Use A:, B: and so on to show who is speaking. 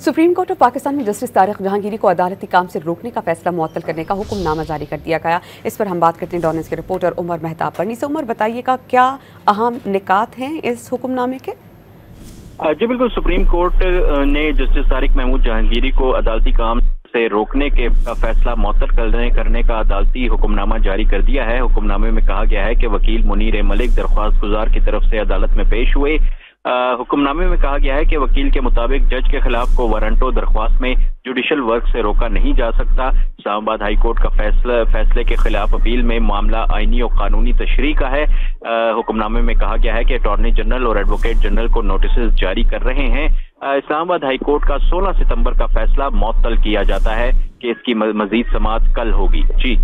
A: Supreme court of Pakistan में justice Tariq Jahangiri को अदालती काम से रोकने का फैसला मुअत्तल करने का हुक्मनामा जारी कर दिया गया। इस पर हम बात करते हैं डॉनेस के रिपोर्टर उमर मेहताब पर। नीसे उमर, बताइएगा क्या अहम निकात हैं इस हुक्मनामे के?
B: जी बिल्कुल, सुप्रीम कोर्ट ने जस्टिस तारिक महमूद जहांगीरी को अदालती काम से रोकने के फैसला मुअत्तल करने का अदालती हुक्मनामा जारी कर दिया है। हुक्मनामे में कहा गया है कि वकील मुनीर मलिक दरख्वास्त गुजार की तरफ से अदालत में पेश हुए। हुक्मनामे में कहा गया है कि वकील के मुताबिक जज के खिलाफ को वारंटो दरख्वास्त में जुडिशल वर्क से रोका नहीं जा सकता। इस्लामाबाद हाई कोर्ट का फैसले के खिलाफ अपील में मामला आईनी और कानूनी तशरीह का है। हुक्मनामे में कहा गया है कि अटॉर्नी जनरल और एडवोकेट जनरल को नोटिस जारी कर रहे हैं। इस्लामाबाद हाई कोर्ट का 16 सितंबर का फैसला मुअत्तल किया जाता है कि इसकी मजीद समाअत कल होगी। जी।